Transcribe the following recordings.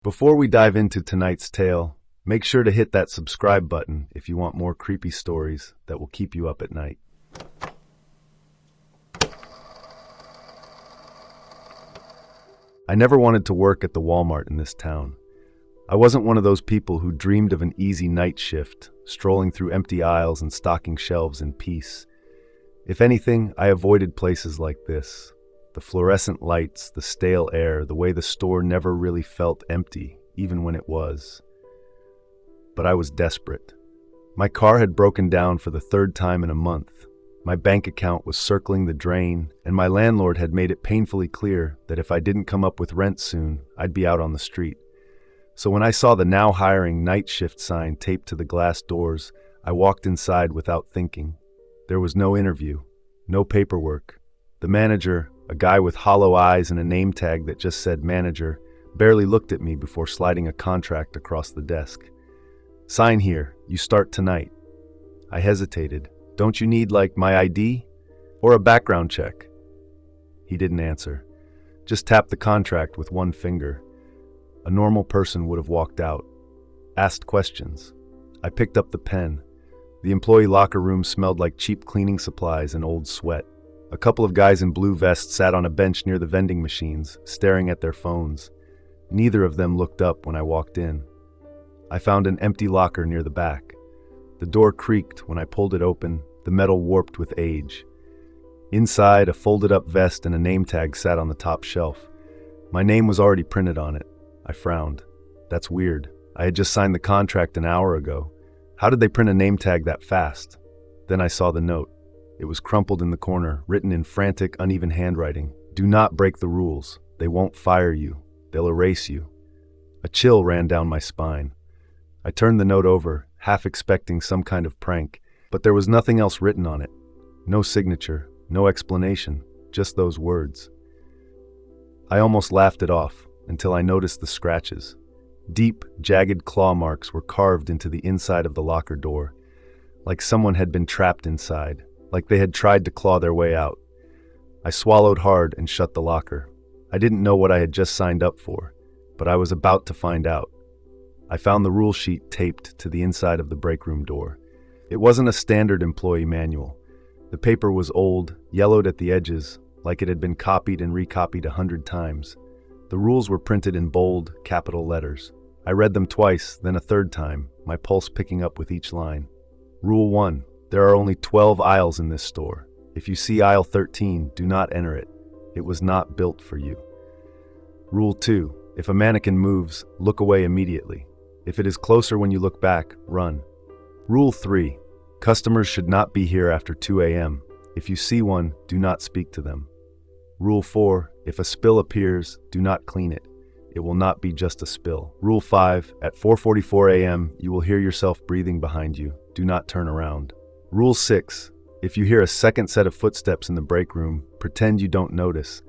Before we dive into tonight's tale, make sure to hit that subscribe button if you want more creepy stories that will keep you up at night. I never wanted to work at the Walmart in this town. I wasn't one of those people who dreamed of an easy night shift, strolling through empty aisles and stocking shelves in peace. If anything, I avoided places like this. The fluorescent lights, the stale air, the way the store never really felt empty, even when it was. But I was desperate. My car had broken down for the third time in a month. My bank account was circling the drain, and my landlord had made it painfully clear that if I didn't come up with rent soon, I'd be out on the street. So when I saw the now hiring night shift sign taped to the glass doors, I walked inside without thinking. There was no interview, no paperwork. The manager, a guy with hollow eyes and a name tag that just said manager, barely looked at me before sliding a contract across the desk. "Sign here. You start tonight." I hesitated. "Don't you need, my ID? Or a background check?" He didn't answer. Just tapped the contract with one finger. A normal person would have walked out. Asked questions. I picked up the pen. The employee locker room smelled like cheap cleaning supplies and old sweat. A couple of guys in blue vests sat on a bench near the vending machines, staring at their phones. Neither of them looked up when I walked in. I found an empty locker near the back. The door creaked when I pulled it open, the metal warped with age. Inside, a folded-up vest and a name tag sat on the top shelf. My name was already printed on it. I frowned. That's weird. I had just signed the contract an hour ago. How did they print a name tag that fast? Then I saw the note. It was crumpled in the corner, written in frantic, uneven handwriting. "Do not break the rules. They won't fire you. They'll erase you." A chill ran down my spine. I turned the note over, half expecting some kind of prank, but there was nothing else written on it. No signature, no explanation, just those words. I almost laughed it off until I noticed the scratches. Deep, jagged claw marks were carved into the inside of the locker door, like someone had been trapped inside. Like they had tried to claw their way out. I swallowed hard and shut the locker. I didn't know what I had just signed up for, but I was about to find out. I found the rule sheet taped to the inside of the break room door. It wasn't a standard employee manual. The paper was old, yellowed at the edges, like it had been copied and recopied 100 times. The rules were printed in bold, capital letters. I read them twice, then a third time, my pulse picking up with each line. Rule 1. There are only 12 aisles in this store. If you see aisle 13, do not enter it. It was not built for you. Rule 2. If a mannequin moves, look away immediately. If it is closer when you look back, run. Rule 3. Customers should not be here after 2 a.m. If you see one, do not speak to them. Rule 4. If a spill appears, do not clean it. It will not be just a spill. Rule 5. At 4:44 a.m., you will hear yourself breathing behind you. Do not turn around. Rule 6. If you hear a second set of footsteps in the break room, pretend you don't notice.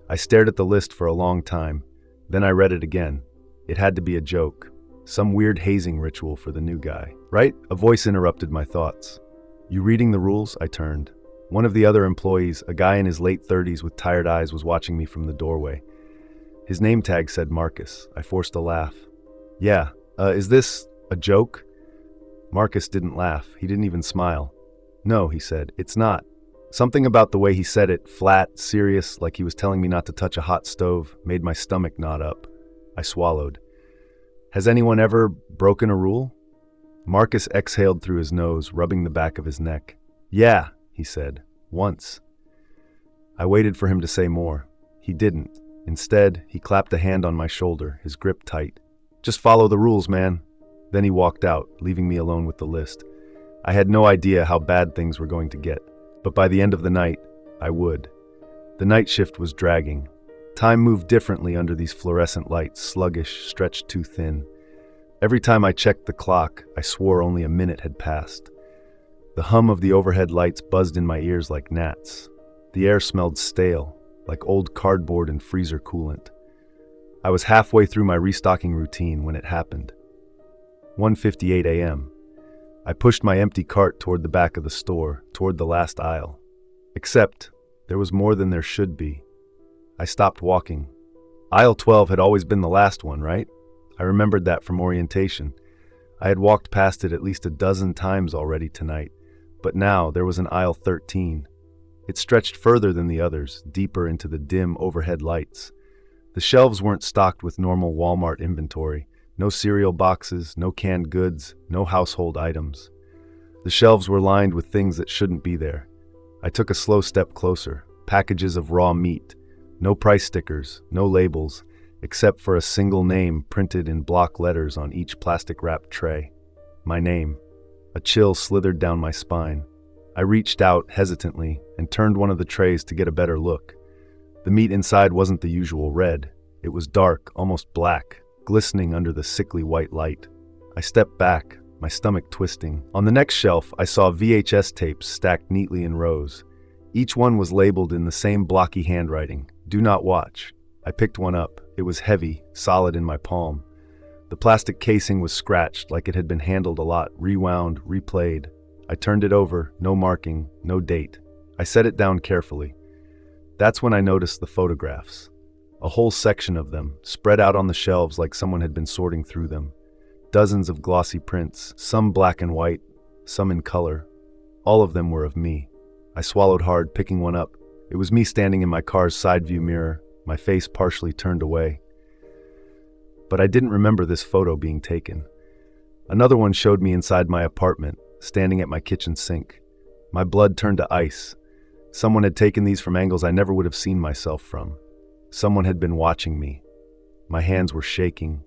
I stared at the list for a long time. Then I read it again. It had to be a joke. Some weird hazing ritual for the new guy. Right? A voice interrupted my thoughts. "You reading the rules?" I turned. One of the other employees, a guy in his late 30s with tired eyes, was watching me from the doorway. His name tag said Marcus. I forced a laugh. "Yeah, is this a joke?" Marcus didn't laugh. He didn't even smile. "No," he said, "it's not." Something about the way he said it, flat, serious, like he was telling me not to touch a hot stove, made my stomach knot up. I swallowed. "Has anyone ever broken a rule?" Marcus exhaled through his nose, rubbing the back of his neck. "Yeah," he said, "once." I waited for him to say more. He didn't. Instead, he clapped a hand on my shoulder, his grip tight. "Just follow the rules, man." Then he walked out, leaving me alone with the list. I had no idea how bad things were going to get, but by the end of the night, I would. The night shift was dragging. Time moved differently under these fluorescent lights, sluggish, stretched too thin. Every time I checked the clock, I swore only a minute had passed. The hum of the overhead lights buzzed in my ears like gnats. The air smelled stale, like old cardboard and freezer coolant. I was halfway through my restocking routine when it happened. 1:58 a.m. I pushed my empty cart toward the back of the store, toward the last aisle. Except, there was more than there should be. I stopped walking. Aisle 12 had always been the last one, right? I remembered that from orientation. I had walked past it at least a dozen times already tonight, but now there was an aisle 13. It stretched further than the others, deeper into the dim overhead lights. The shelves weren't stocked with normal Walmart inventory. No cereal boxes, no canned goods, no household items. The shelves were lined with things that shouldn't be there. I took a slow step closer. Packages of raw meat. No price stickers, no labels, except for a single name printed in block letters on each plastic-wrapped tray. My name. A chill slithered down my spine. I reached out hesitantly and turned one of the trays to get a better look. The meat inside wasn't the usual red. It was dark, almost black, glistening under the sickly white light. I stepped back, my stomach twisting. On the next shelf, I saw VHS tapes stacked neatly in rows. Each one was labeled in the same blocky handwriting, "Do not watch." I picked one up. It was heavy, solid in my palm. The plastic casing was scratched like it had been handled a lot, rewound, replayed. I turned it over, no marking, no date. I set it down carefully. That's when I noticed the photographs. A whole section of them, spread out on the shelves like someone had been sorting through them. Dozens of glossy prints, some black and white, some in color. All of them were of me. I swallowed hard, picking one up. It was me standing in my car's side view mirror, my face partially turned away. But I didn't remember this photo being taken. Another one showed me inside my apartment, standing at my kitchen sink. My blood turned to ice. Someone had taken these from angles I never would have seen myself from. Someone had been watching me. My hands were shaking.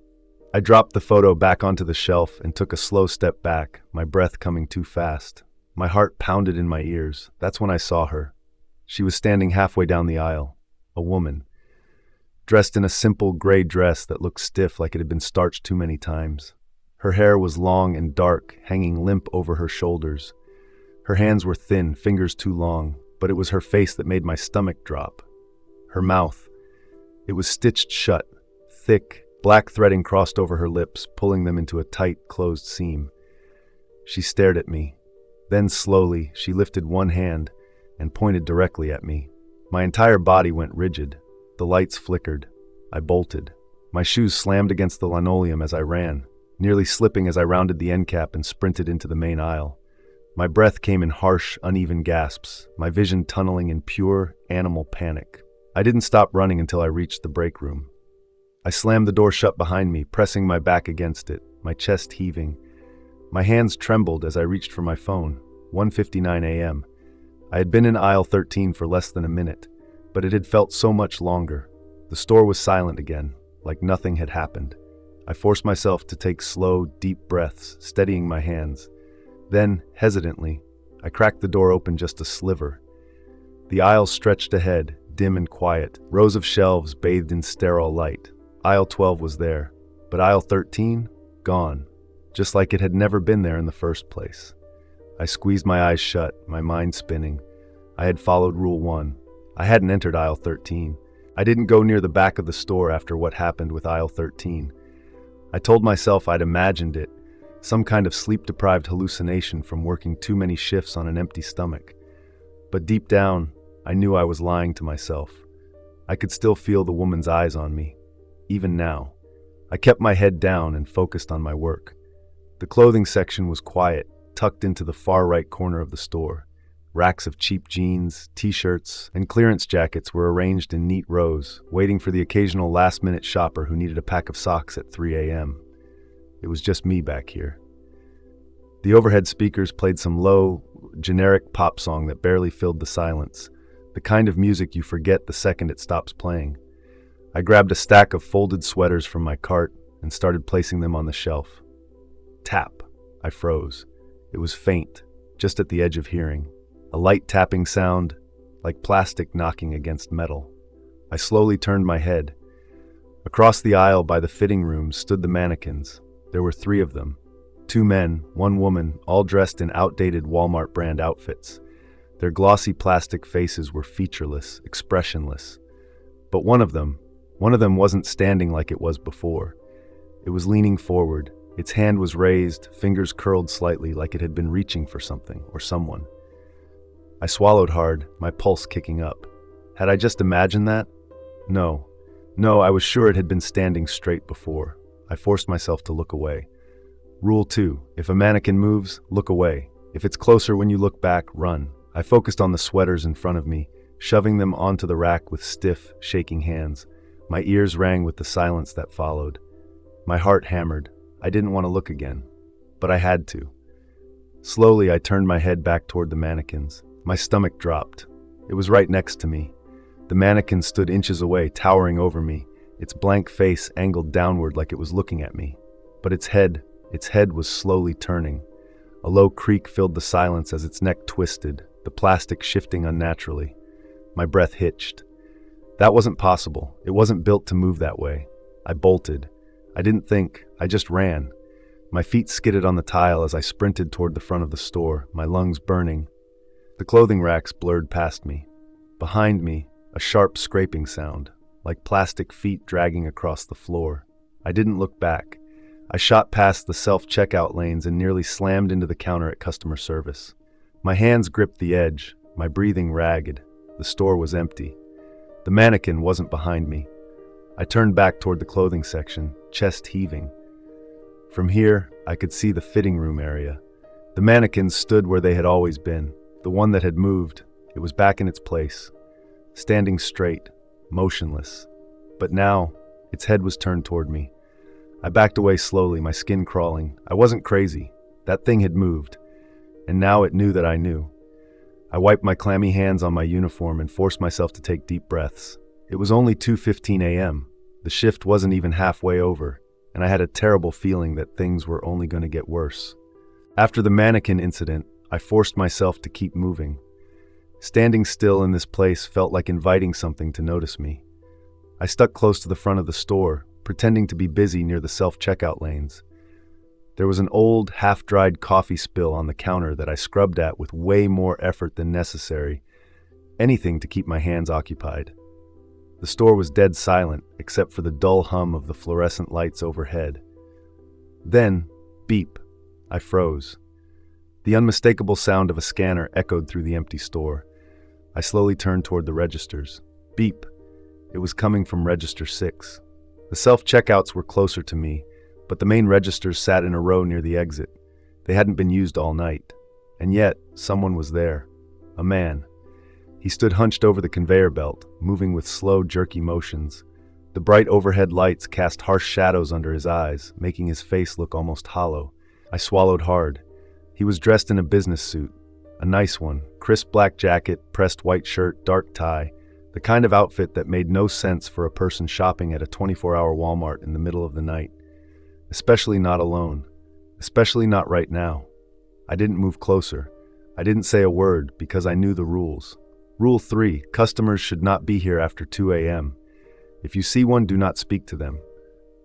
I dropped the photo back onto the shelf and took a slow step back, my breath coming too fast. My heart pounded in my ears. That's when I saw her. She was standing halfway down the aisle. A woman. Dressed in a simple gray dress that looked stiff like it had been starched too many times. Her hair was long and dark, hanging limp over her shoulders. Her hands were thin, fingers too long, but it was her face that made my stomach drop. Her mouth. It was stitched shut, thick, black threading crossed over her lips, pulling them into a tight, closed seam. She stared at me. Then slowly, she lifted one hand and pointed directly at me. My entire body went rigid. The lights flickered. I bolted. My shoes slammed against the linoleum as I ran, nearly slipping as I rounded the end cap and sprinted into the main aisle. My breath came in harsh, uneven gasps, my vision tunneling in pure, animal panic. I didn't stop running until I reached the break room. I slammed the door shut behind me, pressing my back against it, my chest heaving. My hands trembled as I reached for my phone. 1:59 a.m. I had been in aisle 13 for less than a minute, but it had felt so much longer. The store was silent again, like nothing had happened. I forced myself to take slow, deep breaths, steadying my hands. Then, hesitantly, I cracked the door open just a sliver. The aisle stretched ahead, dim and quiet, rows of shelves bathed in sterile light. Aisle 12 was there, but aisle 13, gone, just like it had never been there in the first place. I squeezed my eyes shut, my mind spinning. I had followed Rule 1. I hadn't entered aisle 13. I didn't go near the back of the store after what happened with aisle 13. I told myself I'd imagined it, some kind of sleep-deprived hallucination from working too many shifts on an empty stomach. But deep down, I knew I was lying to myself. I could still feel the woman's eyes on me, even now. I kept my head down and focused on my work. The clothing section was quiet, tucked into the far right corner of the store. Racks of cheap jeans, t-shirts, and clearance jackets were arranged in neat rows, waiting for the occasional last-minute shopper who needed a pack of socks at 3 a.m. It was just me back here. The overhead speakers played some low, generic pop song that barely filled the silence, the kind of music you forget the second it stops playing. I grabbed a stack of folded sweaters from my cart and started placing them on the shelf. Tap. I froze. It was faint, just at the edge of hearing. A light tapping sound, like plastic knocking against metal. I slowly turned my head. Across the aisle by the fitting room stood the mannequins. There were 3 of them. 2 men, 1 woman, all dressed in outdated Walmart brand outfits. Their glossy plastic faces were featureless, expressionless. But one of them wasn't standing like it was before. It was leaning forward. Its hand was raised, fingers curled slightly like it had been reaching for something or someone. I swallowed hard, my pulse kicking up. Had I just imagined that? No, I was sure it had been standing straight before. I forced myself to look away. Rule 2. If a mannequin moves, look away. If it's closer when you look back, run. I focused on the sweaters in front of me, shoving them onto the rack with stiff, shaking hands. My ears rang with the silence that followed. My heart hammered. I didn't want to look again, but I had to. Slowly, I turned my head back toward the mannequins. My stomach dropped. It was right next to me. The mannequin stood inches away, towering over me, its blank face angled downward like it was looking at me. But its head was slowly turning. A low creak filled the silence as its neck twisted, the plastic shifting unnaturally. My breath hitched. That wasn't possible. It wasn't built to move that way. I bolted. I didn't think. I just ran. My feet skidded on the tile as I sprinted toward the front of the store, my lungs burning. The clothing racks blurred past me. Behind me, a sharp scraping sound, like plastic feet dragging across the floor. I didn't look back. I shot past the self-checkout lanes and nearly slammed into the counter at customer service. My hands gripped the edge, my breathing ragged. The store was empty. The mannequin wasn't behind me. I turned back toward the clothing section, chest heaving. From here, I could see the fitting room area. The mannequins stood where they had always been. The one that had moved, it was back in its place, standing straight, motionless. But now, its head was turned toward me. I backed away slowly, my skin crawling. I wasn't crazy. That thing had moved, and now it knew that I knew. I wiped my clammy hands on my uniform and forced myself to take deep breaths. It was only 2:15 a.m. The shift wasn't even halfway over, and I had a terrible feeling that things were only going to get worse. After the mannequin incident, I forced myself to keep moving. Standing still in this place felt like inviting something to notice me. I stuck close to the front of the store, pretending to be busy near the self-checkout lanes. There was an old, half-dried coffee spill on the counter that I scrubbed at with way more effort than necessary, anything to keep my hands occupied. The store was dead silent, except for the dull hum of the fluorescent lights overhead. Then, beep, I froze. The unmistakable sound of a scanner echoed through the empty store. I slowly turned toward the registers. Beep. It was coming from Register 6. The self-checkouts were closer to me, but the main registers sat in a row near the exit. They hadn't been used all night. And yet, someone was there. A man. He stood hunched over the conveyor belt, moving with slow, jerky motions. The bright overhead lights cast harsh shadows under his eyes, making his face look almost hollow. I swallowed hard. He was dressed in a business suit. A nice one, crisp black jacket, pressed white shirt, dark tie, the kind of outfit that made no sense for a person shopping at a 24-hour Walmart in the middle of the night. Especially not alone. Especially not right now. I didn't move closer. I didn't say a word because I knew the rules. Rule 3, customers should not be here after 2 a.m. If you see one, do not speak to them.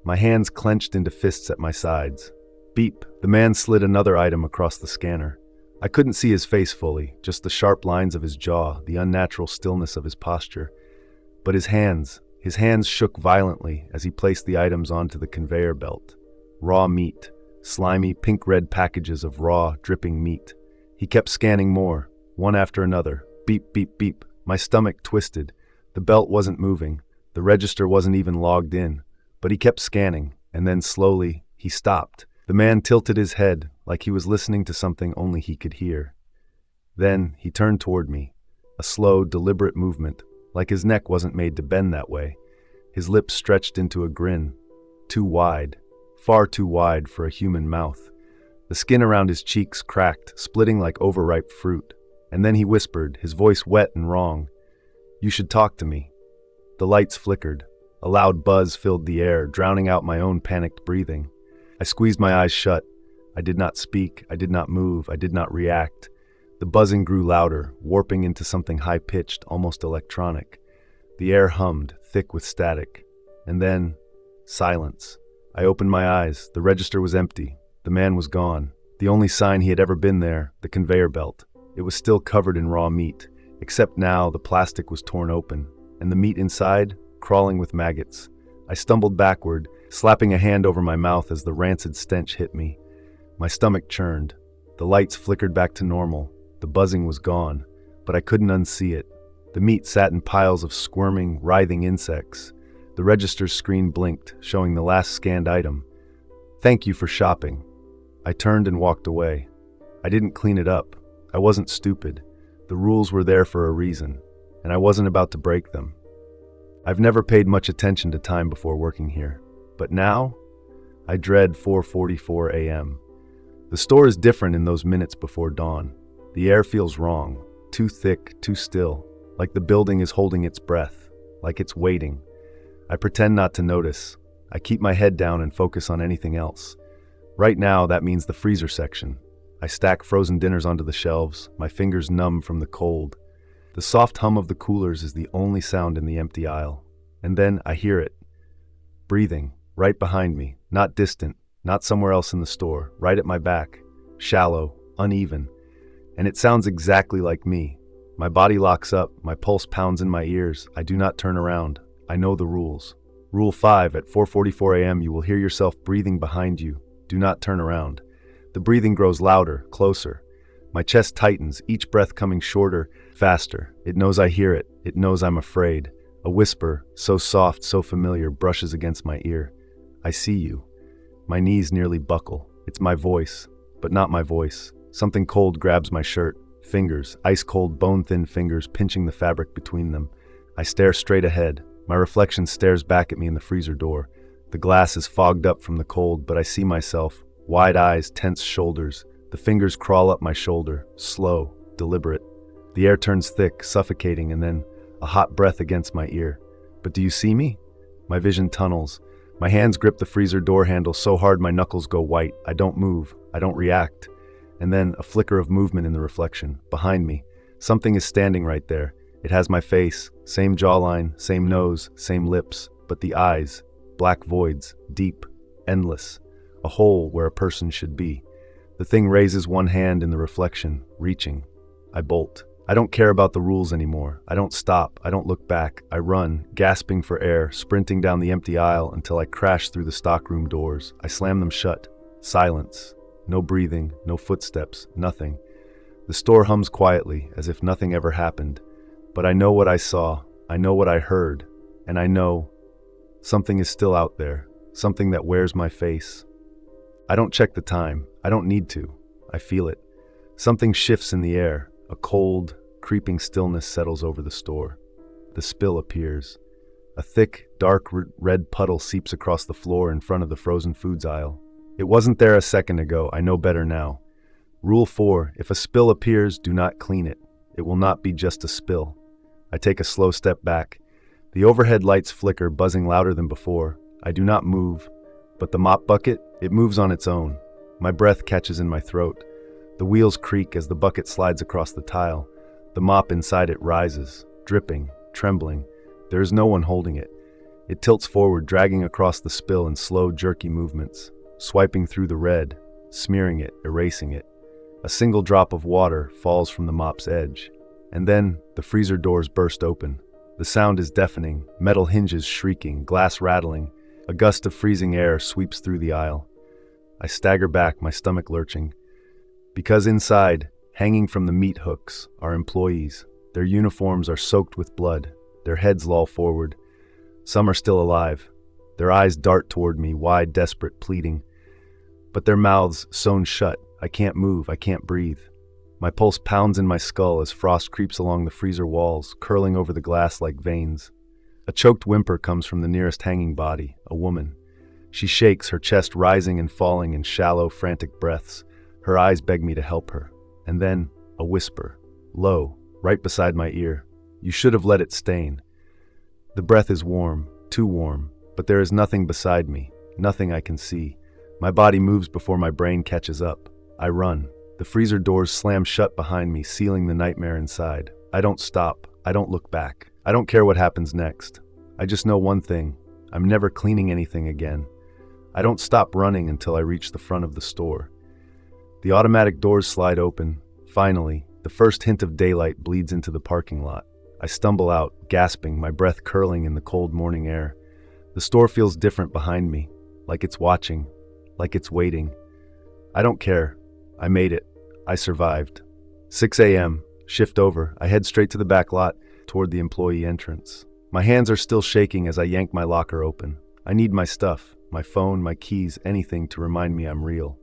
My hands clenched into fists at my sides. Beep, the man slid another item across the scanner. I couldn't see his face fully, just the sharp lines of his jaw, the unnatural stillness of his posture. But his hands shook violently as he placed the items onto the conveyor belt. Raw meat, slimy pink-red packages of raw, dripping meat. He kept scanning more, one after another. Beep, beep, beep. My stomach twisted. The belt wasn't moving. The register wasn't even logged in. But he kept scanning, and then slowly, he stopped. The man tilted his head, like he was listening to something only he could hear. Then he turned toward me, a slow, deliberate movement, like his neck wasn't made to bend that way. His lips stretched into a grin, too wide, far too wide for a human mouth. The skin around his cheeks cracked, splitting like overripe fruit. And then he whispered, his voice wet and wrong, "You should talk to me." The lights flickered. A loud buzz filled the air, drowning out my own panicked breathing. I squeezed my eyes shut. I did not speak, I did not move, I did not react. The buzzing grew louder, warping into something high-pitched, almost electronic. The air hummed, thick with static. And then, silence. I opened my eyes. The register was empty. The man was gone. The only sign he had ever been there, the conveyor belt. It was still covered in raw meat, except now the plastic was torn open, and the meat inside, crawling with maggots. I stumbled backward, slapping a hand over my mouth as the rancid stench hit me. My stomach churned. The lights flickered back to normal. The buzzing was gone, but I couldn't unsee it. The meat sat in piles of squirming, writhing insects. The register's screen blinked, showing the last scanned item. Thank you for shopping. I turned and walked away. I didn't clean it up. I wasn't stupid. The rules were there for a reason, and I wasn't about to break them. I've never paid much attention to time before working here, but now I dread 4:44 a.m. The store is different in those minutes before dawn. The air feels wrong, too thick, too still, like the building is holding its breath, like it's waiting. I pretend not to notice. I keep my head down and focus on anything else. Right now, that means the freezer section. I stack frozen dinners onto the shelves, my fingers numb from the cold. The soft hum of the coolers is the only sound in the empty aisle. And then I hear it. Breathing, right behind me, not distant, not somewhere else in the store, right at my back. Shallow, uneven. And it sounds exactly like me. My body locks up, my pulse pounds in my ears. I do not turn around. I know the rules. Rule 5, at 4:44 a.m. you will hear yourself breathing behind you. Do not turn around. The breathing grows louder, closer. My chest tightens, each breath coming shorter, faster. It knows I hear it. It knows I'm afraid. A whisper, so soft, so familiar, brushes against my ear. I see you. My knees nearly buckle. It's my voice, but not my voice. Something cold grabs my shirt. Fingers, ice-cold, bone-thin fingers pinching the fabric between them. I stare straight ahead. My reflection stares back at me in the freezer door. The glass is fogged up from the cold, but I see myself. Wide eyes, tense shoulders. The fingers crawl up my shoulder, slow, deliberate. The air turns thick, suffocating, and then a hot breath against my ear. But do you see me? My vision tunnels. My hands grip the freezer door handle so hard my knuckles go white. I don't move. I don't react. And then a flicker of movement in the reflection. Behind me, something is standing right there. It has my face, same jawline, same nose, same lips, but the eyes, black voids, deep, endless, a hole where a person should be. The thing raises one hand in the reflection, reaching. I bolt. I don't care about the rules anymore. I don't stop. I don't look back. I run, gasping for air, sprinting down the empty aisle until I crash through the stockroom doors. I slam them shut. Silence. No breathing, no footsteps, nothing. The store hums quietly, as if nothing ever happened. But I know what I saw, I know what I heard, and I know something is still out there, something that wears my face. I don't check the time, I don't need to. I feel it. Something shifts in the air, a cold, creeping stillness settles over the store. The spill appears. A thick, dark red puddle seeps across the floor in front of the frozen foods aisle. It wasn't there a second ago, I know better now. Rule 4, if a spill appears, do not clean it. It will not be just a spill. I take a slow step back. The overhead lights flicker, buzzing louder than before. I do not move, but the mop bucket, it moves on its own. My breath catches in my throat. The wheels creak as the bucket slides across the tile. The mop inside it rises, dripping, trembling. There is no one holding it. It tilts forward, dragging across the spill in slow, jerky movements, swiping through the red, smearing it, erasing it. A single drop of water falls from the mop's edge. And then the freezer doors burst open. The sound is deafening, metal hinges shrieking, glass rattling. A gust of freezing air sweeps through the aisle. I stagger back, my stomach lurching. Because inside, hanging from the meat hooks, are employees. Their uniforms are soaked with blood. Their heads loll forward. Some are still alive. Their eyes dart toward me, wide, desperate, pleading. But their mouths sewn shut. I can't move, I can't breathe. My pulse pounds in my skull as frost creeps along the freezer walls, curling over the glass like veins. A choked whimper comes from the nearest hanging body, a woman. She shakes, her chest rising and falling in shallow, frantic breaths. Her eyes beg me to help her. And then, a whisper, low, right beside my ear. You should have let it stain. The breath is warm, too warm, but there is nothing beside me, nothing I can see. My body moves before my brain catches up. I run. The freezer doors slam shut behind me, sealing the nightmare inside. I don't stop. I don't look back. I don't care what happens next. I just know one thing. I'm never cleaning anything again. I don't stop running until I reach the front of the store. The automatic doors slide open. Finally, the first hint of daylight bleeds into the parking lot. I stumble out, gasping, my breath curling in the cold morning air. The store feels different behind me, like it's watching, like it's waiting. I don't care. I made it. I survived. 6 a.m., shift over. I head straight to the back lot, toward the employee entrance. My hands are still shaking as I yank my locker open. I need my stuff. my phone, my keys, anything to remind me I'm real.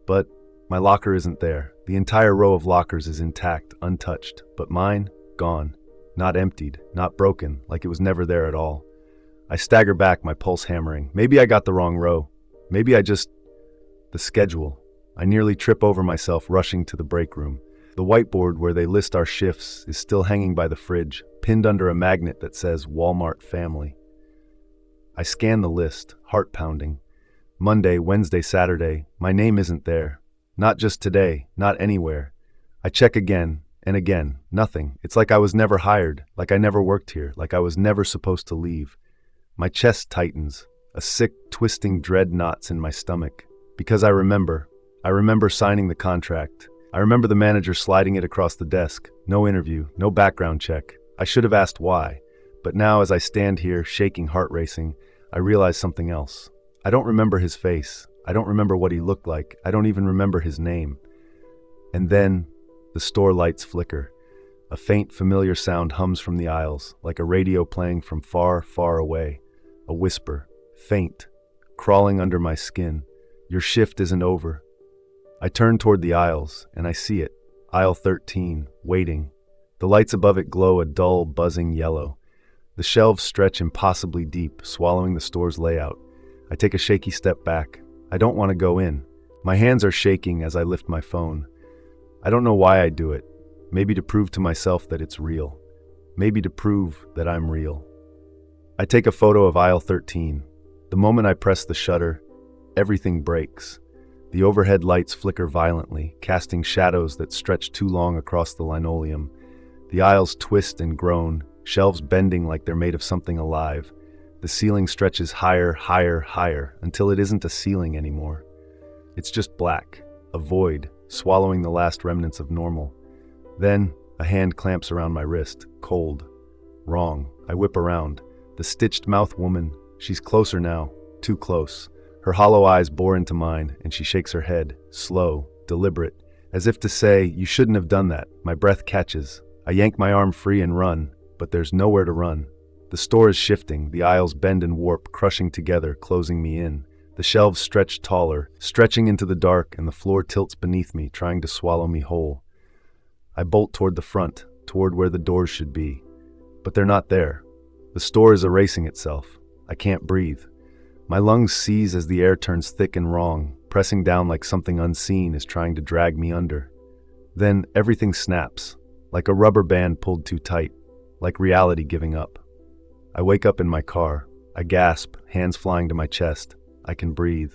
But my locker isn't there. The entire row of lockers is intact, untouched, but mine, gone. Not emptied, not broken, like it was never there at all. I stagger back, my pulse hammering. Maybe I got the wrong row. Maybe I just... The schedule. I nearly trip over myself rushing to the break room. The whiteboard where they list our shifts is still hanging by the fridge, pinned under a magnet that says Walmart Family. I scan the list, heart pounding. Monday, Wednesday, Saturday, my name isn't there. Not just today, not anywhere. I check again and again, nothing. It's like I was never hired, like I never worked here, like I was never supposed to leave. My chest tightens, a sick, twisting dread knots in my stomach. Because I remember signing the contract. I remember the manager sliding it across the desk. No interview, no background check. I should have asked why. But now as I stand here, shaking, heart racing, I realize something else. I don't remember his face. I don't remember what he looked like. I don't even remember his name. And then, the store lights flicker. A faint, familiar sound hums from the aisles, like a radio playing from far, far away. A whisper, faint, crawling under my skin. Your shift isn't over. I turn toward the aisles, and I see it. Aisle 13, waiting. The lights above it glow a dull, buzzing yellow. The shelves stretch impossibly deep, swallowing the store's layout. I take a shaky step back. I don't want to go in. My hands are shaking as I lift my phone. I don't know why I do it. Maybe to prove to myself that it's real. Maybe to prove that I'm real. I take a photo of aisle 13. The moment I press the shutter, everything breaks. The overhead lights flicker violently, casting shadows that stretch too long across the linoleum. The aisles twist and groan, shelves bending like they're made of something alive. The ceiling stretches higher, higher, higher, until it isn't a ceiling anymore. It's just black, a void, swallowing the last remnants of normal. Then, a hand clamps around my wrist, cold. Wrong. I whip around. The stitched mouth woman, she's closer now, too close. Her hollow eyes bore into mine, and she shakes her head, slow, deliberate, as if to say, you shouldn't have done that. My breath catches. I yank my arm free and run, but there's nowhere to run. The store is shifting, the aisles bend and warp, crushing together, closing me in. The shelves stretch taller, stretching into the dark, and the floor tilts beneath me, trying to swallow me whole. I bolt toward the front, toward where the doors should be. But they're not there. The store is erasing itself. I can't breathe. My lungs seize as the air turns thick and wrong, pressing down like something unseen is trying to drag me under. Then everything snaps, like a rubber band pulled too tight, like reality giving up. I wake up in my car. I gasp, hands flying to my chest. I can breathe.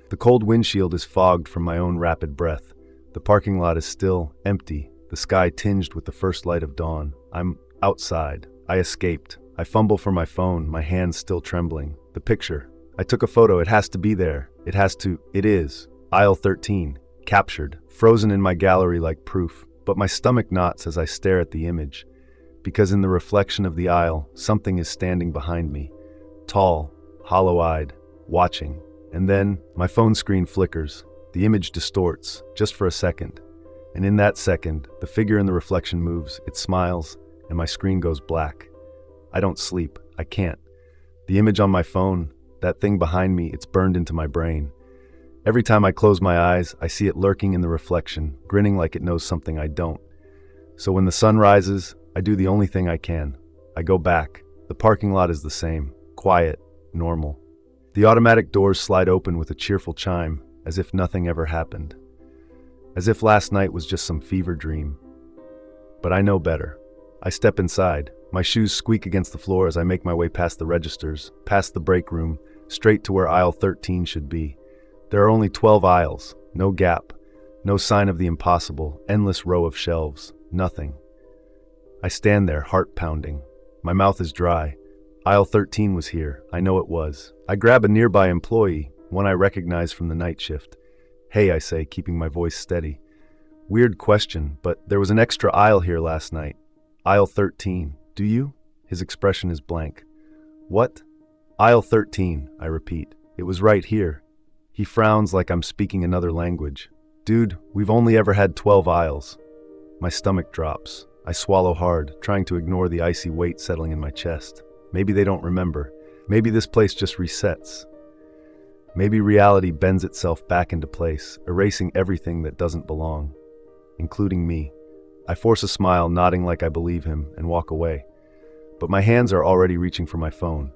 The cold windshield is fogged from my own rapid breath. The parking lot is still, empty, the sky tinged with the first light of dawn. I'm outside. I escaped. I fumble for my phone, my hands still trembling. The picture. I took a photo. It has to be there. It is. Aisle 13. Captured. Frozen in my gallery like proof. But my stomach knots as I stare at the image. Because in the reflection of the aisle, something is standing behind me. Tall, hollow-eyed, watching. And then, my phone screen flickers. The image distorts, just for a second. And in that second, the figure in the reflection moves, it smiles, and my screen goes black. I don't sleep. I can't. The image on my phone, that thing behind me, it's burned into my brain. Every time I close my eyes, I see it lurking in the reflection, grinning like it knows something I don't. So when the sun rises, I do the only thing I can. I go back. The parking lot is the same. Quiet. Normal. The automatic doors slide open with a cheerful chime, as if nothing ever happened. As if last night was just some fever dream. But I know better. I step inside. My shoes squeak against the floor as I make my way past the registers, past the break room, straight to where aisle 13 should be. There are only 12 aisles, no gap, no sign of the impossible, endless row of shelves, nothing. I stand there, heart pounding. My mouth is dry. Aisle 13 was here. I know it was. I grab a nearby employee, one I recognize from the night shift. Hey, I say, keeping my voice steady. Weird question, but there was an extra aisle here last night. Aisle 13. Do you? His expression is blank. What? Aisle 13, I repeat. It was right here. He frowns like I'm speaking another language. Dude, we've only ever had 12 aisles. My stomach drops. I swallow hard, trying to ignore the icy weight settling in my chest. Maybe they don't remember. Maybe this place just resets. Maybe reality bends itself back into place, erasing everything that doesn't belong, including me. I force a smile, nodding like I believe him, and walk away. But my hands are already reaching for my phone.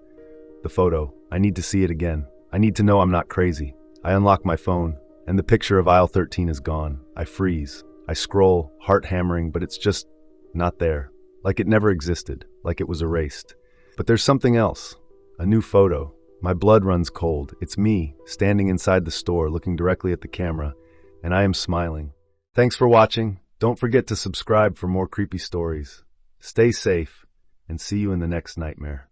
The photo. I need to see it again. I need to know I'm not crazy. I unlock my phone, and the picture of aisle 13 is gone. I freeze. I scroll, heart hammering, but it's just not there. Like it never existed, like it was erased. But there's something else. A new photo. My blood runs cold. It's me, standing inside the store, looking directly at the camera, and I am smiling. Thanks for watching. Don't forget to subscribe for more creepy stories. Stay safe, and see you in the next nightmare.